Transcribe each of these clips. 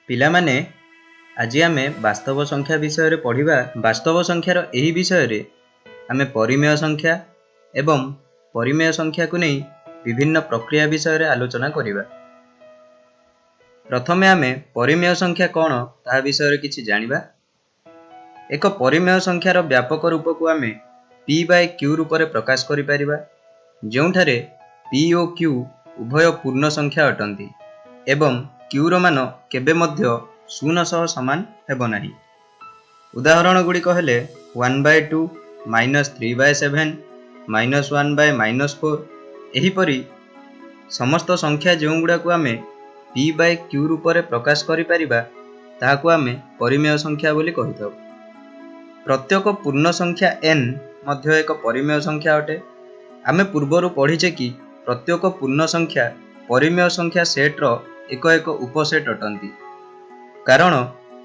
पिलामाने आज आम वास्तव संख्या विषय पढ़ा। वास्तव संख्यार यही विषय आम परिमेय संख्या एवं परिमेय संख्या को नहीं विभिन्न प्रक्रिया विषय आलोचना करिबा। प्रथमे आम परिमेय संख्या कौन ता विषय किछि जानिबा। एक परिमेय संख्यार व्यापक रूप को आम p बाय q रूप में प्रकाश करि परिबा, जोंठारे p और q उभय पूर्ण संख्या अटंती एवं q रो मान केबे मध्य शून्य सह समान हेबो नाही। उदाहरण गुड़िक हेले 1/2 -3/7 -1/-4 एहीपरि समस्त संख्या जो गुड़ा को आम p बाय q रूप में प्रकाश करि परिबा ताहाकु आम परिमेय संख्या बोली कहिथाउ। प्रत्येक पूर्ण संख्या n मध्य एक परिमेय संख्या अटे। आमे पूर्वरु पढ़ीचे कि प्रत्येक पूर्ण संख्या परिमेय संख्या सेट रो एक उपसेट अटंती, कारण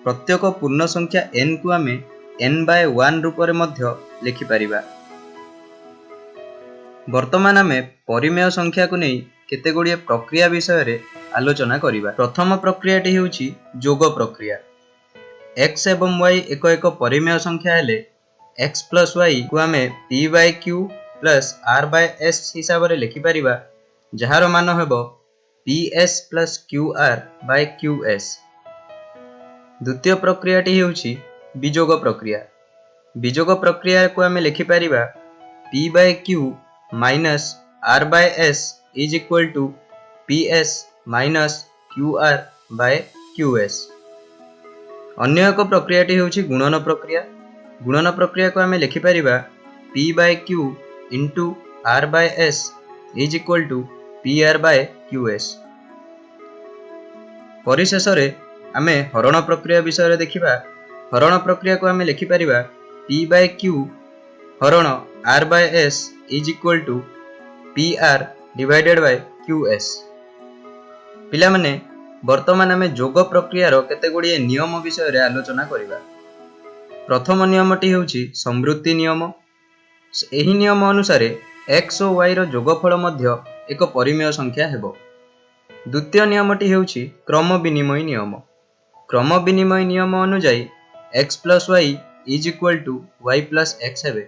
प्रत्येक पूर्ण संख्या n को आमे n/1 रूप में मध्य लिखि परिबा। वर्तमान आमे परिमेय संख्या को नहीं केते गुड़िए प्रक्रिया विषय रे आलोचना करिबा। प्रथम प्रक्रियाटी हेउची जोग प्रक्रिया। x एवं y एक परिमेय संख्या हेले x प्लस y को आमे p by q plus r by s हिसाब रे लिखि परिबा, जहार मान हेबो ps plus qr by qs। द्वितीय प्रक्रियाटी हेउची विजोग प्रक्रिया। विजोग प्रक्रिया को आमे लिखि परिबा p by q minus r by s is equal to ps minus qr by qs। अन्य एक प्रक्रियाटी हेउची गुणन प्रक्रिया। गुणन प्रक्रिया को आमे लिखि परिबा p by q into r by s is equal to pr by qs। परिशेष रे आमे हरण प्रक्रिया विषय देखिबा। हरण प्रक्रिया को आमे लिखि परिबा p बाय q हरण r by s is equal to pr divided by qs। पिला माने वर्तमान आमे जोग प्रक्रिया रो केते गुड़िए नियम विषय रे आलोचना करिबा। प्रथम नियमटी हेउची समृद्धि नियम। एही नियम अनुसार x और y रो जोगफल मध्य एक परिमेय संख्या हेबो। द्वितीय नियमटी हेउची क्रम विनिमय नियम। क्रम विनिमय नियम अनुसार x plus y is equal to y plus x हेबे।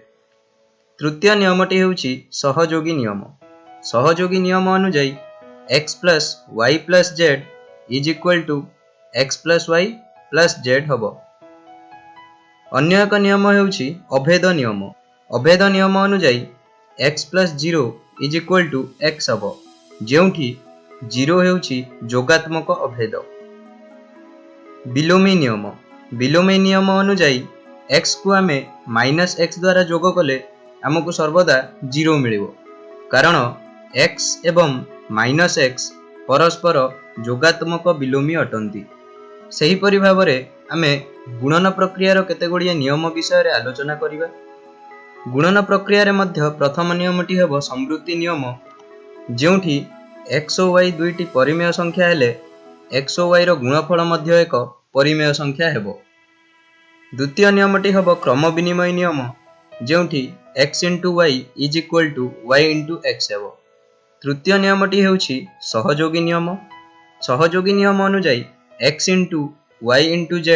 तृतीय नियमटी हेउची सहयोगी नियम। सहयोगी नियम अनुसार x plus y plus z is equal to x plus y plus z हबो। अन्य एक नियम हेउची अभेद नियम। अभेद नियम अनुसार x plus 0 is equal to x हबो, जेउठी 0 हेउची जोगात्मक अभेद। विलोमी नियम। विलोमी नियम अनुसार x को आमे माइनस x द्वारा जोग कले आमको सर्वदा 0 मिलिबो, कारण x एवं माइनस x परस्पर जोगात्मक विलोमी अटंती। सही परि भाबरे आमे गुणन प्रक्रिया रो केते गुड़िए नियम विषय रे आलोचना करिबा। गुणन प्रक्रिया रे मध्य प्रथम नियमटी हेबो समृद्धि नियम, जेउठी x और y दुईटी परिमेय संख्या हेले x और y रो गुणफल मध्य एक परिमेय संख्या हेबो। द्वितीय नियमटी हेबो क्रम विनिमय नियम, जेउठी x into y is equal to y into x हेबो। तृतीय नियमटी हेउची सहयोगी नियम। सहयोगी नियम अनुसार x into y into z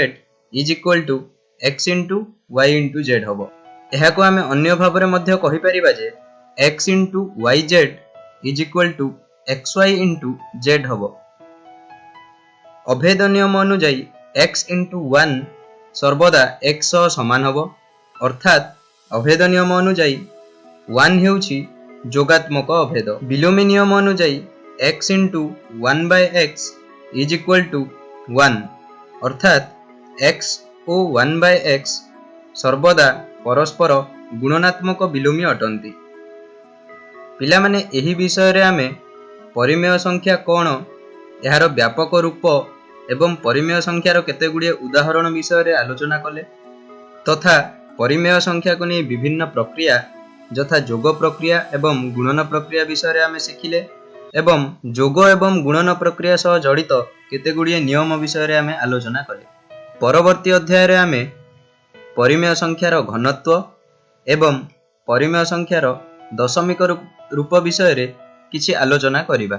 is equal to x into y into z हबो। एहा को आमे अन्य भाव रे मध्य कहि परिबा जे x into yz is equal to xy into z हबो। अभेद नियम अनुसार x इंटू 1 सर्वदा x सह समान हबो, अर्थात अभेद नियम अनुसार 1 हेउची जोगात्मक अभेद। विलोमी नियम अनुसार x into 1 by x is equal to 1, अर्थात x और 1 बाय x सर्वदा परस्पर गुणनात्मक विलोमी अटंती। पिला माने एही विषय रे आमे परिमेय संख्या कौन, एहार व्यापक रूप एवं परिमेय संख्यार केते गुड़िए उदाहरण विषय रे आलोचना कले, तथा परिमेय संख्या को नहीं विभिन्न प्रक्रिया जथा जोग प्रक्रिया एवं गुणन प्रक्रिया विषय आमे शिखिले, एवं जोग एवं गुणन प्रक्रिया सह जड़ित केते गुड़िए नियम विषय आमे आलोचना कले। परवर्ती अध्याय रे आमे परिमेय संख्यार घनत्व एवं परिमेय संख्यार दशमिक रूप विषय रे किछि आलोचना करिबा।